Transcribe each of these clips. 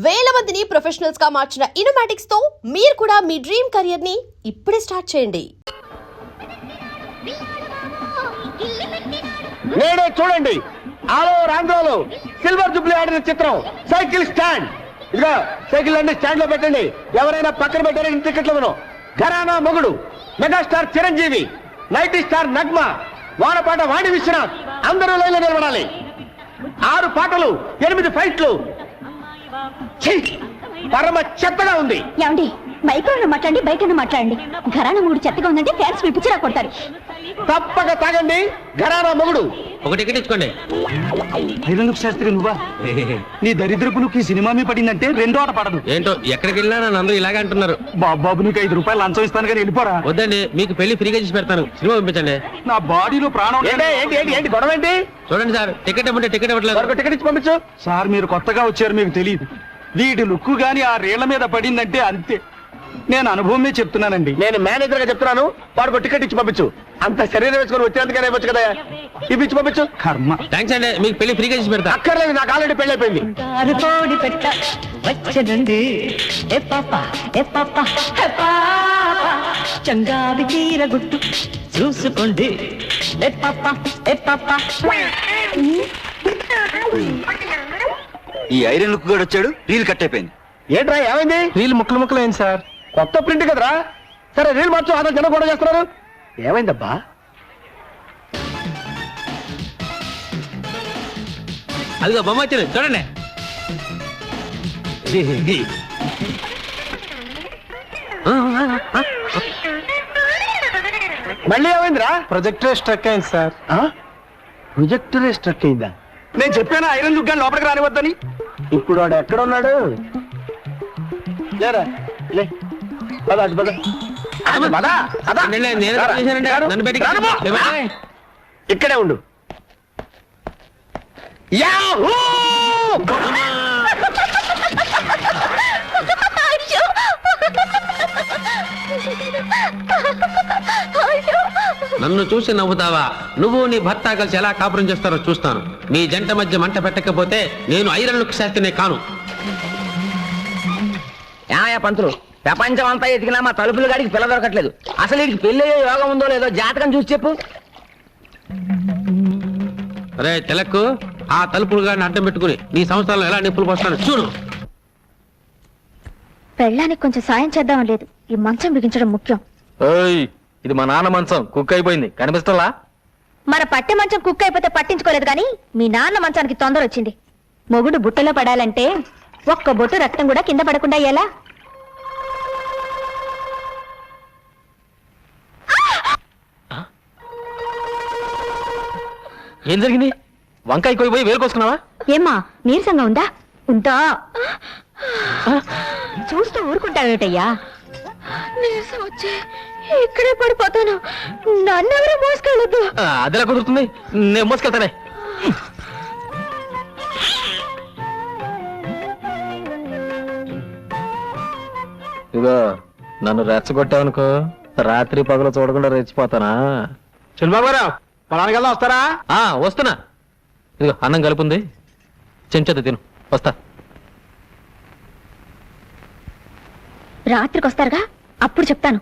వేల మందిని ప్రొఫెషనల్స్ గా మార్చిన ఇనోమాటిక్స్ తో మీరు కూడా మీ డ్రీమ్ కెరియర్ ని ఇప్పుడే స్టార్ట్ చేయండి. నేడే చూడండి ఆలో ఆంధ్రాలో సిల్వర్ జూబ్లీ ఆడిన చిత్రం సైకిల్ స్టాండ్. ఇదిగో సైకిల్ అన్ని స్టాండ్ లో పెట్టండి. ఎవరైనా పక్కన పెట్టారని టికెట్లు ఇవ్వను. Gharana Mogudu megastar Chiranjeevi, nighty star Nagma, వానపాట వాణి విశ్వనాథ్ అందరూ లైన్లో నిలబడాలి. 6 పాటలు 8 ఫైట్లు. పరమ చెత్తగా ఉంది. ఏమండి మైక్రోలో మాట్లాడండి, బయట మాట్లాడండి. ఘరానా మూడు చెత్తగా ఉందంటే ఫ్యాన్స్ పిలిపించిరా కొడతారు. తప్పక తాగండి ఘరానా మొగుడు. ఒక టికెట్ ఇచ్చుకోండి. ఐరన్లుక్ శాస్త్రి నువ్వా? నీ దరిద్రపు లుక్ ఈ సినిమా మీ పడిందంటే రెండో ఆట పడదు. ఏంటో ఎక్కడికి వెళ్ళినా నన్ను అందరూ ఇలాగే అంటున్నారు. బాబు నీకు 5 రూపాయలు లంచం ఇస్తాను కానీ వెళ్ళిపోరా. వద్దండి, మీకు పెళ్లి ఫ్రీగా చేసి పెడతాను. సినిమా పంపించండి. నా బాడీలో ప్రాణం. ఏంటి గొడవ ఏంటి? చూడండి సార్, టికెట్ ఇవ్వండి. టికెట్ ఇవ్వట్లేదు. టికెట్ ఇచ్చి పంపించు. సార్ మీరు కొత్తగా వచ్చారు, మీకు తెలియదు. వీడి లుక్కు గాని ఆ రేళ్ల మీద పడిందంటే అంతే. నేను అనుభవమే చెప్తున్నానండి. నేను మేనేజర్ గా చెప్తున్నాను. వాడికి టికెట్ ఇచ్చి పంపించు. అంత శరీరం వేసుకొని వచ్చేందుకనే వచ్చు కదా. ఇవి ఇచ్చి పంపించు. కర్మ. థ్యాంక్స్ అండి, మీకు పెళ్లి ఫ్రీగా చేసి పెడతా. అక్కర్లేదు, నాకు ఆల్రెడీ పెళ్లి అయిపోయింది. చంగావి చీర గుట్టు చూసుకోండి. ఈ ఐరన్ లుక్ కూడా వచ్చాడు. రీల్ కట్ అయిపోయింది. ఏంట్రా ఏమైంది? రీల్ ముక్కలు అయింది సార్. కొత్త ప్రింట్ కదరా. సరే రీల్ మార్చు. అదే జనం కూడా చేస్తున్నారు. ఏమైందబ్బా? అదిగో బొమ్మ వచ్చింది చూడండి. మళ్ళీ ఏమైందిరా? ప్రొజెక్టర్ స్ట్రక్ అయింది సార్. ప్రొజెక్టరే స్ట్రక్ అయిందా? నేను చెప్పాను ఐరన్ లుక్ గాని లోపలికి రానివద్దని. ఇప్పుడు వాడు ఎక్కడ ఉన్నాడు? లేరా లే, పద అటు పద. పద, పద. నేను చేశానండి, నన్ను బయటికి రాను. ఇక్కడే ఉండు. యాహూ! నన్ను చూసి నవ్వుతావా? నువ్వు నీ భర్త కలిసి ఎలా కాపురం చేస్తారో చూస్తాను. మీ జంట మధ్య మంట పెట్టకపోతే నేను ఐరన్ లుక్ శాస్త్రినే కాను. ఏమయ్యా పంతులు, ప్రపంచం అంతా ఎతికినా మా తలుపులు గాడికి పిల్ల దొరకట్లేదు. అసలు వీడికి పెళ్లి అయ్యే యోగం ఉందో లేదో జాతకం చూసి చెప్పు. అరే తెలక్కు, ఆ తలుపులు గారిని అడ్డం పెట్టుకుని నీ సంవత్సరాలు ఎలా నిప్పులు పోస్తాను చూడు. పెళ్ళానికి కొంచెం సాయం చేద్దాం లేదు, ఈ మంచం బిగించడం ముఖ్యం. ఇది మా నాన్న మంచం, కుక్ అయిపోయింది. కనిపిస్తలా? మన పట్టె మంచం కుక్ అయిపోతే పట్టించుకోలేదు కానీ మీ నాన్న మంచానికి తొందర వచ్చింది. మొగుడు బుట్టలో పడాలంటే ఒక్క బొట్టు రక్తం కూడా కింద పడకుండా ఎలా? ఏం జరిగింది? వంకాయ కోయిపోయి వేలుకోసుకున్నావా? ఏమ్మా నీరసంగా ఉందా? ఉందా? చూస్తూ ఊరుకుంటావేటయ్యా? నీరసం వచ్చి ఇక్కడే పడిపోతాను. నన్నెవరూ మోసుకెళ్ళొద్దు. అదిలా కుదురుతుంది, నేను మోసుకెళ్తానే. ఇదిగో నన్ను రెచ్చగొట్టావనుకో, రాత్రి పగలు చూడకుండా రెచ్చిపోతానా? చంద్రబాబురావు పొలానికి వెళ్దాం, వస్తారా? వస్తున్నా. ఇదిగో అన్నం కలుపుంది, చెంచత తిను. వస్తా. రాత్రికి వస్తారుగా, అప్పుడు చెప్తాను.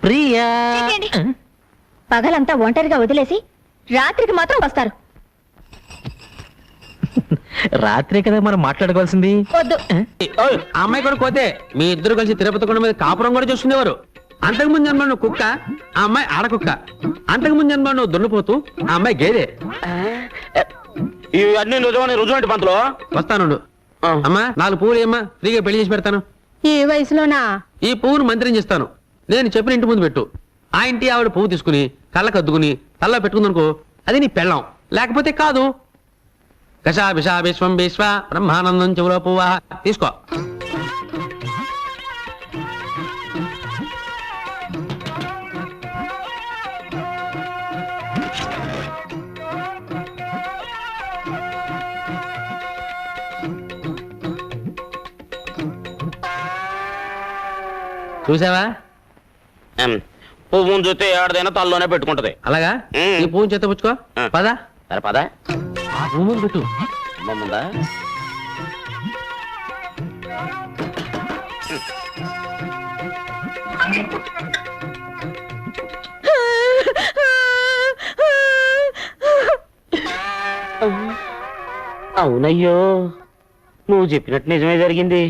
ప్రియా, పగలంతా ఒంటరిగా వదిలేసి రాత్రికి మాత్రం వస్తారు. రాత్రే కదా మనం మాట్లాడుకోవాల్సింది. వద్దు. ఆ అమ్మాయి కూడా పోతే మీ ఇద్దరు కలిసి తిరుపతి కొండ మీద కాపురం కూడా చూసుకునేవారు. అంతకు ముందు జన్మ నువ్వు కుక్క, ఆ అమ్మాయి ఆడకుక్క. అంతకు ముందు జన్మ నువ్వు దున్నపోతూ, ఆ అమ్మాయి గేదె. ఇవన్నీ రుజువంటి పంతులు. వస్తాను. అమ్మా 4 పువ్వులు ఏమ్మా, ఫ్రీగా పెళ్లి చేసి పెడతాను. ఈ వయసులోనా? ఈ పువ్వును మంత్రం చేస్తాను. నేను చెప్పిన ఇంటి ముందు పెట్టు. ఆ ఇంటి ఆవిడ పువ్వు తీసుకుని కళ్ళకు అద్దుకుని తల్ల పెట్టుకుందనుకో, అది నీ పెళ్ళం. లేకపోతే కాదు. కషా విషా విశ్వం విశ్వ బ్రహ్మానందం చెవులో పువ్వా. తీసుకో. చూసావా? పువ్వును చూస్తే ఏడాదైనా తల్లోనే పెట్టుకుంటది. అలాగా? ఈ పువ్వుని చేత పుచ్చుకో. పదా సరే పదా. ఆ పువ్వు పెట్టు. గుమ్మం ఉందా? అవునయ్యో, నువ్వు చెప్పినట్టు నిజమే జరిగింది.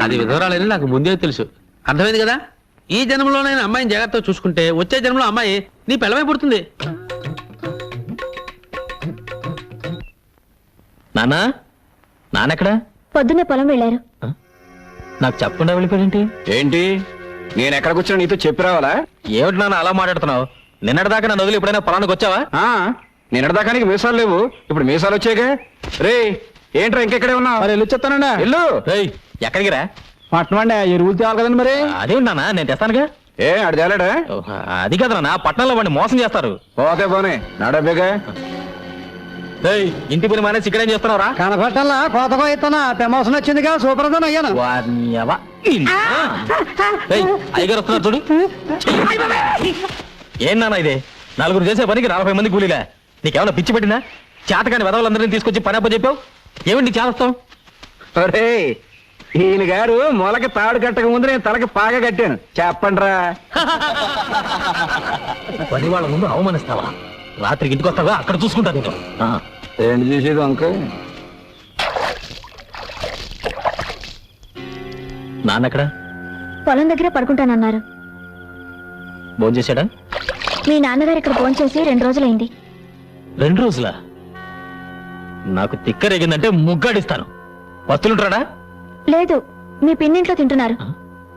అది విధవరాలని నాకు ముందే తెలుసు. అర్థమైంది కదా? ఈ జన్మలో నేను అమ్మాయిని జాగ్రత్తగా చూసుకుంటే వచ్చే జన్మలో అమ్మాయి నీ పెళ్ళమై పుడుతుంది. నానా నాన్నెక్కడా? పొద్దున్నే పొలం వెళ్ళారు. నాకు చెప్పకుండా వెళ్ళిపోయింటి ఏంటి, నేను ఎక్కడ కూర్చున్నా నీతో చెప్పి రావాలా? ఏమిటి నాన్న అలా మాట్లాడుతున్నావు? నిన్నటిదాకా నన్ను వదిలి ఎప్పుడైనా పొలానికి వచ్చావా? నిన్నటిదాకా నీకు మీసాలు లేవు, ఇప్పుడు మీసాలు వచ్చాయిగా. రే ఏంట్రా ఇంకెక్కడే ఉన్నావు? మరి వెళ్ళి చెప్తానండి. ఇల్లు రేయ్, ఎక్కడికి రా? పట్టణం అండి, ఎరువులు తేవాలి కదండి. మరి అదే నాన్న, నేను తెస్తానుగా. ఏ అడి తేలాడా? ఓహ్, అది కదా నాన్న, పట్టణంలో వాడిని మోసం చేస్తారు. పోతే పోనే నడబేగా. రేయ్, ఇంటి పని మానేసి ఇక్కడేం చేస్తున్నావురా? కనపట్టల్లా కోతకో ఇస్తున్నా ప్రమోషన్ వచ్చిందిగా, సూపర్ అయ్యాను. వారిని ఎవ. రేయ్, అయ్యగారు వస్తున్నారు చూడు. ఏం నాన్న ఇది? నలుగురు చేసే పనికి 40 మంది కూలీలా? నీకేమన్నా పిచ్చి పెట్టినా? చేతకాని వెదవులందరినీ తీసుకొచ్చి పని అప్ప చెప్పావు. ఏమిటి చేస్తావు? ఒరే, ఈయన గారు మొలకి తాడు కట్టక ముందు నేను తలకి పాగా కట్టాను. చెప్పండిరా. పని వాళ్ళ ముందు అవమానిస్తావా? రాత్రికి ఇంటికి వస్తావా? అక్కడ చూసుకుంటా నేను. ఏంటి చేసేది అంకుల్? నాన్నెక్కడ? పొలం దగ్గరే పడుకుంటానన్నారు. భోజనం చేశాడా? మీ నాన్నగారు ఇక్కడ ఫోన్ చేసి 2 రోజులైంది. 2 రోజులా? నాకు తిక్కరేగిందంటే ముగ్గాడిస్తాను. వస్తులుంటాడా? లేదు, మీ పిన్నింట్లో తింటున్నారు.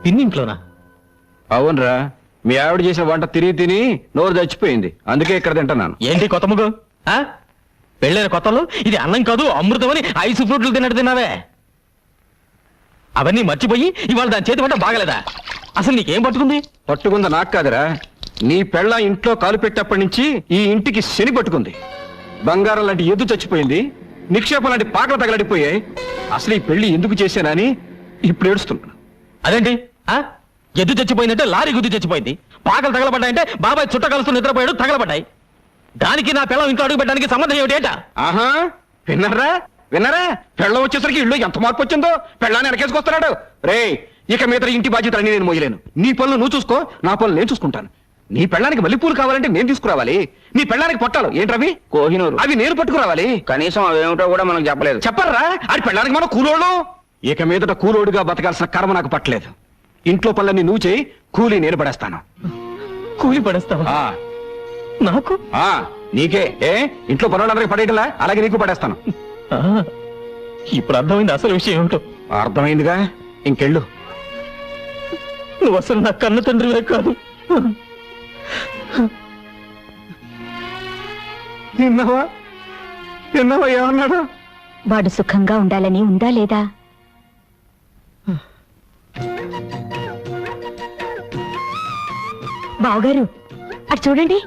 పిన్నింట్లోనా? అవునరా, మీ ఆవిడ చేసిన వంట తిని తిని నోరు చచ్చిపోయింది, అందుకే ఇక్కడ తింటున్నాను. ఏంటి కొత్త ముగ్గు? పెళ్ళైన కొత్తలో ఇది అన్నం కాదు అమృతం అని 5 ఫ్రూట్లు తిన్నట్టు తిన్నావే. అవన్నీ మర్చిపోయి ఇవాళ దాని చేతి వంట బాగలేదా? అసలు నీకేం పట్టుకుంది? పట్టుకుందా నాకు కాదురా, నీ పెళ్ళ ఇంట్లో కాలు పెట్టేప్పటి నుంచి ఈ ఇంటికి శని పట్టుకుంది. బంగారం లాంటి ఎద్దు చచ్చిపోయింది, నిక్షేపం లాంటి పాకలు తగలడిపోయాయి. అసలు ఈ పెళ్లి ఎందుకు చేశానని ఇప్పుడు ఏడుస్తున్నాను. అదేంటి? ఎద్దు చచ్చిపోయిందంటే లారీ గుద్దు చచ్చిపోయింది, పాకలు తగలబడ్డాయంటే బాబాయ్ చుట్ట కలుస్తూ నిద్రపోయాడు, తగలబడ్డాయి. దానికి నా పిల్లం ఇంట్లో అడుగు పెట్టడానికి సంబంధం ఏమిటేట? ఆహా, విన్నారా? పెళ్ళం వచ్చేసరికి ఇల్లు ఎంత మార్పు వచ్చిందో. పెళ్ళాన్ని వెనకేసుకొస్తున్నాడు. రే, ఇక మీద ఇంటి బాధ్యతలన్నీ నేను మోయలేను. నీ పనులు నువ్వు చూసుకో, నా పనులు నేను చూసుకుంటాను. నీ పెళ్ళానికి మల్లెపూలు కావాలంటే నేను తీసుకురావాలి. నీ పెళ్ళానికి పొట్టాలు ఏంటవి? కోహినూరు, అవి నేను పట్టుకురావాలి. కనీసం అవేమిటో కూడా మనకు చెప్పలేదు. చెప్పరా? అది పెళ్ళానికి మనం కూలోడు. ఇక మీదట కూలోడుగా బతకాల్సిన కర్మ నాకు పట్టలేదు. ఇంట్లో పనులన్నీ నువ్వు చేయి, కూలీ నేను పడేస్తాను. కూలి పడేస్తావా? నాకు? నీకే. ఇంట్లో పనులందరికీ పడేయటంలా, అలాగే నీకు పడేస్తాను. ఇప్పుడు అర్థమైంది అసలు విషయం ఏమిటో. అర్థమైందిగా, ఇంకెళ్ళు. నువ్వు అసలు నా కన్న తండ్రివే కాదు. విన్నావా ఏమన్నాడు? వాడు సుఖంగా ఉండాలని ఉందా లేదా? బావగారు, అటు చూడండి.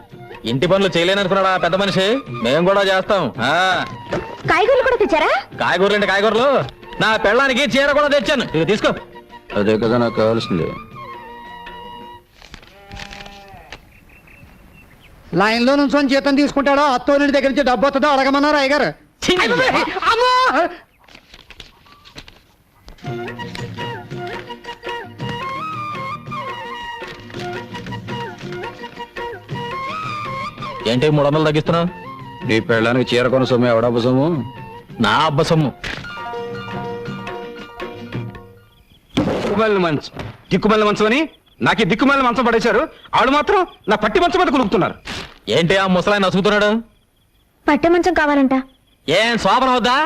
ఇంటి పనులు చేయలేననుకున్నాడా పెద్ద మనిషి? మేము కూడా చేస్తాం. కాయగూరలు కూడా తెచ్చారా? కాయగూరలు అంటే కాయగూరలు, నా పెళ్ళానికి చీర కూడా తెచ్చాను. ఇది తీసుకో. అదే కదా నాకు కావాల్సింది. లైన్ లో నుంచి జీతం తీసుకుంటాడో అత్తోని దగ్గర నుంచి డబ్బు వస్తుందో అడగమన్నారు అయ్యగారు. ఏంటి 300 తగ్గిస్తున్నావు? నీ పెళ్ళానికి చీర కొన సొమ్ము ఎవడబ్బ సొమ్ము? నా అబ్బ సొమ్ము. దిక్కుమల్లి మంచం అని నాకు ఈ దిక్కుమల్లి మంచం పడేశారు. వాళ్ళు మాత్రం నా పట్టి మంచం మీద కులుకుతున్నారు. ఏంటి ఆ ముసలాయన నసుగుతున్నాడు? పట్టె మంచం కావాలంట. ఏం శోభన వద్దా?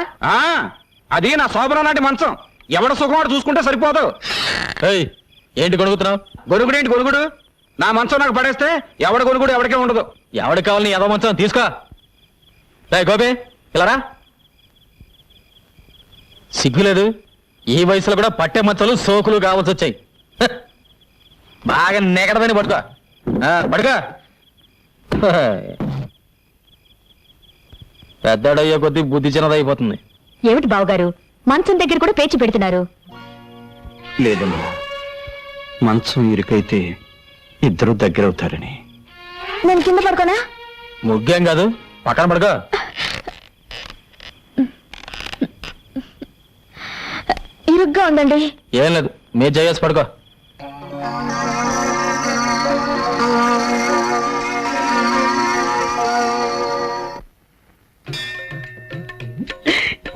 అది నా శోభనం లాంటి మంచం. ఎవడ సుఖమాడు చూసుకుంటే సరిపోదు. ఏంటి గొడుగుతున్నావు? గొడుగుడేంటి గొడుగుడు? నా మంచం నాకు పడేస్తే ఎవడ గొడుగుడు ఎవరికే ఉండదు. ఎవరికి కావాలని ఏదో మంచం తీసుకో. గోపి ఇలారా. సిగ్గులేదు? ఈ వయసులో కూడా పట్టె మంచాలు సోకులు కావాల్సి వచ్చాయి. బాగా నెగడదని పడుకో. పడుకో. పెద్దడయ్యే కొద్దీ బుద్ధి చిన్నదైపోతుంది. ఏమిటి బావగారు, మంచం దగ్గర కూడా పేచి పెడుతున్నారు? లేదమ్మా, మంచం ఇరుకైతే ఇద్దరు దగ్గరవుతారని. నేను కింద పడుకోనా? ముగ్గేం కాదు, పక్కన పడుకో. ఇరుగ్గా ఉందండి. ఏం లేదు, మీరు చేసి పడుకో.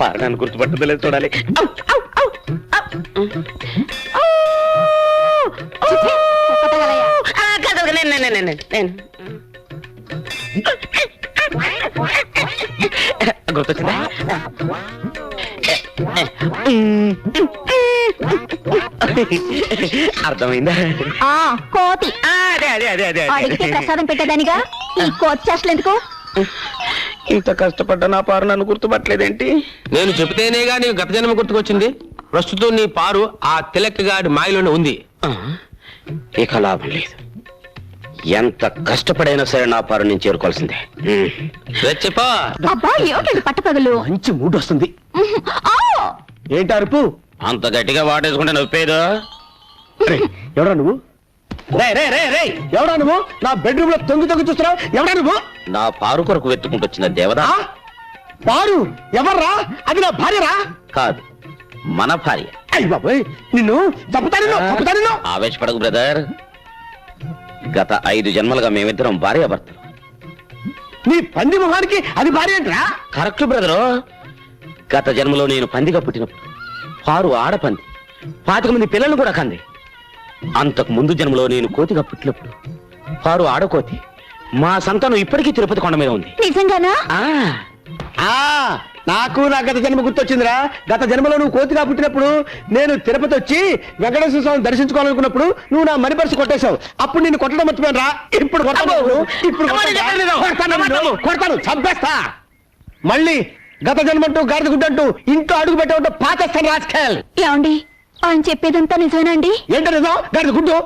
పారాన్ని గుర్తుపట్టలేదు చూడాలి. గుర్తొచ్చిందా? అర్థమైందా? కోతి అదే అదే అదే అదే అడిగితే ప్రసాదం పెట్టేదానిగా ఈ కోతి చేష్టలు ఎందుకు? ఇంత కష్టపడ్డా నా పారు నన్ను గుర్తుపట్టలేదేంటి? నేను చెబితేనేగా నీకు గత జన్మ గుర్తుకొచ్చింది. ప్రస్తుతం నీ పారు ఆ తిలక్కగాడి మాయలోనే ఉంది. ఇక లాభం లేదు. ఎంత కష్టపడైనా సరే నా పారు నేను చేరుకోవాల్సిందే. చెప్పా అబ్బా ఏమిటండి పట్టపగలు? మంచి మూడ్ వస్తుంది. ఆ! ఏంటి అరుపు? అంత గట్టిగా వాటేసుకుంటే నొప్పేదో. ఎవడా నువ్వు? ఎవడా నువ్వు? నా బెడ్రూమ్ లో తొంగి చూస్తున్నావు? ఎవడా నువ్వు? నా పారు కొరకు వెతుకుంటూ వచ్చిన దేవదా. పారు ఎవర్రా? అది నా భార్యరా? కాదు, మన భార్య. అయ్య బాబోయ్, నిన్ను చంపుతాను. ఆవేశపడకు బ్రదర్. గత 5 జన్మలుగా మేమిద్దరం భార్యాభర్తలు. నీ పంది మొహానికి అది భార్య ఏంట్రా? Correct brother. గత జన్మలో నేను పందిగా పుట్టినప్పుడు పారు ఆడపంది 25 మంది పిల్లలు కూడా కంది. అంతకు ముందు జన్మలో నేను కోతిగా పుట్టినప్పుడు పారు ఆడకోతి. మా సంతానం ఇప్పటికీ తిరుపతి కొండ మీద ఉంది. నిజంగానా? నాకు నా గత జన్మ గుర్తొచ్చిందిరా. గత జన్మలో నువ్వు కోతిగా పుట్టినప్పుడు నేను తిరుపతి వచ్చి వెంకటేశ్వర స్వామిని దర్శించుకోవాలనుకున్నప్పుడు నువ్వు నా మణి పర్సు కొట్టేశావు. అప్పుడు నిన్ను కొట్టడం మర్చిపోయాను రా. ఇప్పుడు కొడతాను, చంపేస్తా. మళ్ళీ గత జన్మంటూ గాడిద గుడ్డంటూ ఇంట్లో అడుగు పెట్టావుంటూ పాకేస్తాను రాజకీయాలు. ఏమండి, ఆయన చెప్పేదంతా నిజమేనండి? ఏంటో నిజం? గాడిద గుడ్డు.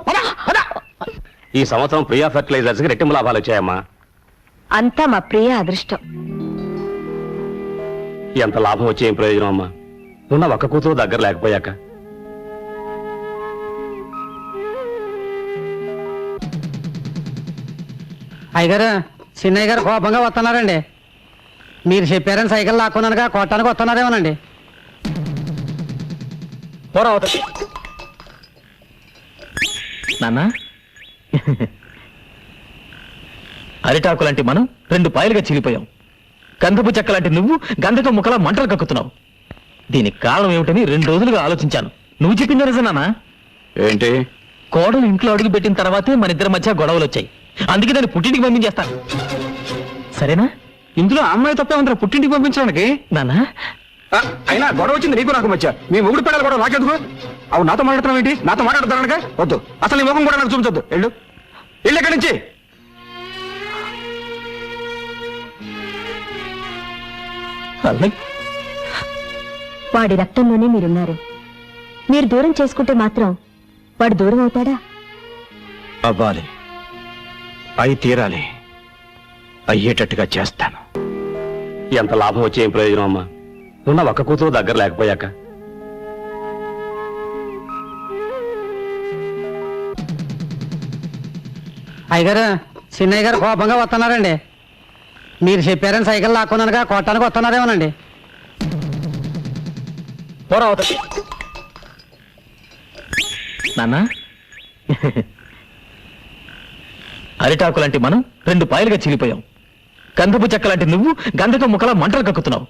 ఈ సంవత్సరం ప్రియా ఫెర్టిలైజర్స్ కి రెట్టింపు లాభాలు వచ్చాయమ్మా. అంతా మా ప్రియ అదృష్టం. ఎంత లాభం వచ్చే ఏం ప్రయోజనం అమ్మా? ఉన్న ఒక్క కూతురు దగ్గర లేకపోయాక. అయ్యగారు, చిన్నయ్య గారు కోపంగా వస్తున్నారండి. మీరు చెప్పారని సైకిల్ లాక్కున్నానుగా కొట్టానికి వస్తున్నారేమోనండి. నాన్న, అరిటాకు లాంటి మనం 2 పాయలుగా చీలిపోయాం. గంధపు చెక్క లాంటి నువ్వు గంధకం ముక్కలా మంటలు కక్కుతున్నావు. దీనికి కారణం ఏమిటని 2 రోజులుగా ఆలోచించాను. నువ్వు చెప్పింది నిజం నాన్న. ఏంటి? కోడలు ఇంట్లో అడుగు పెట్టిన తర్వాతే మన ఇద్దరి మధ్య గొడవలు వచ్చాయి. అందుకే దాన్ని పుట్టింటికి పంపించేస్తాను. సరేనా? ఇందులో అమ్మాయి తప్పే ఉందిరా పుట్టింటికి పంపించడానికి. నాన్న, అయినా గొడవ వచ్చింది నీకు నాకు మధ్య. మీ మొగుడు పెడాలి గొడవ నాకెందుకు? అవు నాతో మాట్లాడుతున్నావు ఏంటి? నాతో మాట్లాడుతానగా వద్దు. అసలు నీ ముఖం కూడా నాకు చూపించొద్దు. వెళ్ళు ఎక్కడి నుంచి. వాడి రక్తంలోనే మీరున్నారు. మీరు దూరం చేసుకుంటే మాత్రం వాడు దూరం అవుతాడా? అవ్వాలి, అయి తీరాలి, అయ్యేటట్టుగా చేస్తాను. ఎంత లాభం వచ్చే ఏం ప్రయోజనం అమ్మా? ఉన్న ఒక్క కూతురు దగ్గర లేకపోయాక. అయ్యగారు, చిన్నయ్య గారు కోపంగా వస్తున్నారండి. మీరు చెప్పారని సైకిల్ లాక్కున్నానుగా కొట్టానికి వస్తున్నారేమోనండి. నాన్న, అరిటాకు లాంటి మనం 2 పాయలుగా చీలిపోయాం. గంధపు చెక్క లాంటి నువ్వు గంధకం ముక్కలా మంటలు కక్కుతున్నావు.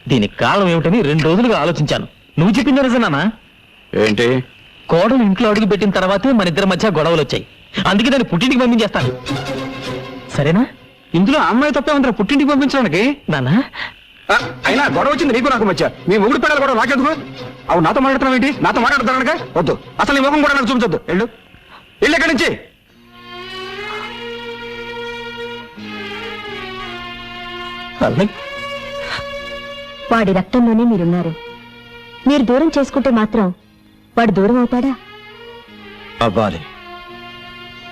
దీనికి కారణం ఏమిటని 2 రోజులుగా ఆలోచించాను. నువ్వు చెప్పింది నిజం నాన్న. ఏంటి? కోడలు ఇంట్లో అడుగు పెట్టిన తర్వాతే మన ఇద్దరి మధ్య గొడవలు వచ్చాయి. అందుకే దాన్ని పుట్టింటికి పంపించేస్తాను. సరేనా? ఇందులో అమ్మాయి తప్పే ఉందిరా పుట్టింటికి పంపించడానికి. నాన్న, అయినా గొడవ వచ్చింది నీకు నాకు మధ్య. మీ మొగుడు పెడాలి గొడవ నాకెందుకు? అవు నాతో మాట్లాడుతున్నావు ఏంటి? నాతో మాట్లాడుతానగా వద్దు. అసలు నీ ముఖం కూడా నాకు చూపించొద్దు. వెళ్ళు ఎక్కడి నుంచి. వాడి రక్తంలోనే మీరున్నారు. మీరు దూరం చేసుకుంటే మాత్రం వాడు దూరం అవుతాడా? అవ్వాలి,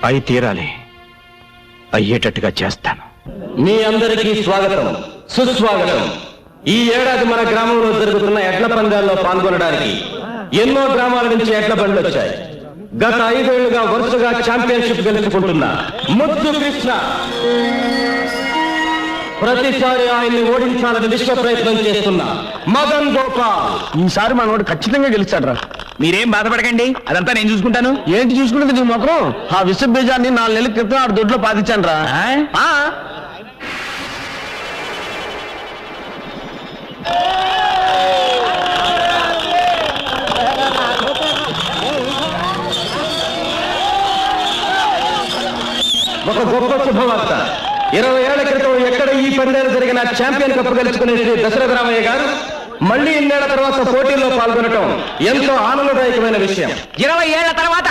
అయి తీరాలి, అయ్యేటట్టుగా చేస్తాను. మీ అందరికీ స్వాగతం, సుస్వాగతం. ఈ ఏడాది మన గ్రామంలో జరుగుతున్న ఎడ్ల పందాల్లో పాల్గొనడానికి ఎన్నో గ్రామాల నుంచి ఎడ్ల బండ్లు వచ్చాయి. గత 5 ఏళ్లుగా వరుసగా ఛాంపియన్షిప్ గెలుచుకుంటున్న ముద్దు కృష్ణ, ప్రతిసారి ఆయన్ని ఓడించాలని విశ్వ ప్రయత్నం చేస్తున్నా మదన్ గోపాల్. ఈసారి మనోడు ఖచ్చితంగా గెలుస్తాడు రా. మీరేం బాధపడకండి, అదంతా నేను చూసుకుంటాను. ఏంటి చూసుకుంటుంది నీ మొక్కం? ఆ విశ్వ బీజాన్ని 4 నెలల క్రితం ఆడు దొడ్లో పాతించాను రా. ఒక గొప్ప శుభవార్త. 20 ఏళ్ల క్రితం ఎక్కడ ఈ పందేలు జరిగిన ఛాంపియన్ కప్ గెలుచుకునే శ్రీ దశరథ రామయ్య గారు మళ్ళీ 2 ఏళ్ల తర్వాత పోటీలో పాల్గొనటం ఎంతో ఆనందదాయకమైన విషయం. 20 ఏళ్ల తర్వాత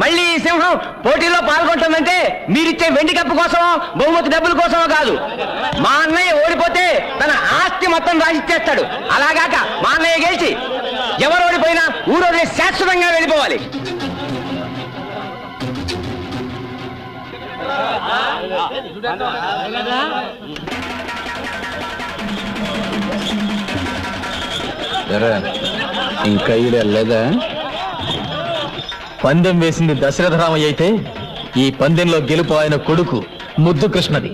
మళ్ళీ ఈ సింహం పోటీలో పాల్గొంటుందంటే మీరిచ్చే వెండి కప్పు కోసమో బహుమతి డబ్బుల కోసమో కాదు. మా అన్నయ్య ఓడిపోతే తన ఆస్తి మొత్తం రాసిచ్చేస్తాడు. అలాగాక మా అన్నయ్య గెలిచి ఎవరు ఓడిపోయినా ఊరోజు శాశ్వతంగా వెళ్ళిపోవాలి. ఇంకా లేదా? పందెం వేసింది దశరథ రామయ్య అయితే ఈ పందెంలో గెలుపు ఆయన కొడుకు ముద్దు కృష్ణది.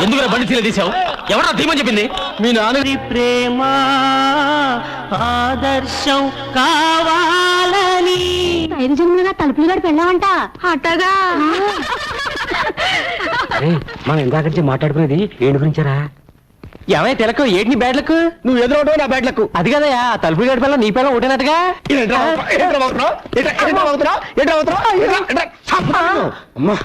ఎందుకు బండి తీల తీసావు? ఎవరా ధీమని చెప్పింది? మీ నాన్న ప్రేమ ఆదర్శం కావాలని 5 జన్మలుగా తలుపులు గడి పెళ్ళామంట. అట్టగా మనం ఇందాక నుంచి మాట్లాడుకునేది ఏంటి గురించారా? ఏమైనా తెలకు ఏంటి బ్యాడ్లకు? నువ్వు ఎదురవడం నా బ్యాట్లకు. అది కదయా తలుపులు గడి పిల్ల నీ పిల్ల ఒకటేనట్టుగా. అమ్మా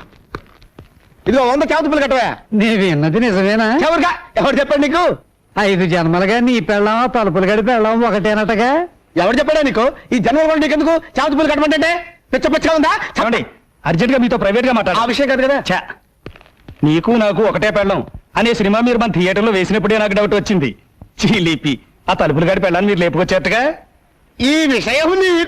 ఇదిగో 100 చావుతుప్పులు కట్టవా. నీ విన్నది నిజమేనా? ఎవరుగా ఎవరు చెప్పాడు నీకు? 5 జన్మలుగా నీ పెళ్ళాం తలుపులు గడి పెళ్ళాం ఒకటేనటగా. ఎవరు చెప్పాడా నీకు? ఈ జన్మల కూడా నీకెందుకు చావుతుప్పులు కట్టమంటే? పిచ్చ ఉందా? చెప్పండి, అర్జెంట్ గా మీతో ప్రైవేట్ గా ఆ మాట్లాడాలి. విషయం కాదు కదా. ఛా, నీకు నాకు ఒకటే పెళ్ళం అనే సినిమా మీరు మన థియేటర్లో వేసినప్పుడే నాకు డౌట్ వచ్చింది. చీలిపి ఆ తలుపులు గడి పెళ్ళాన్ని మీరు లేపుకొచ్చేట్టుగా. ఈ విషయం నీకు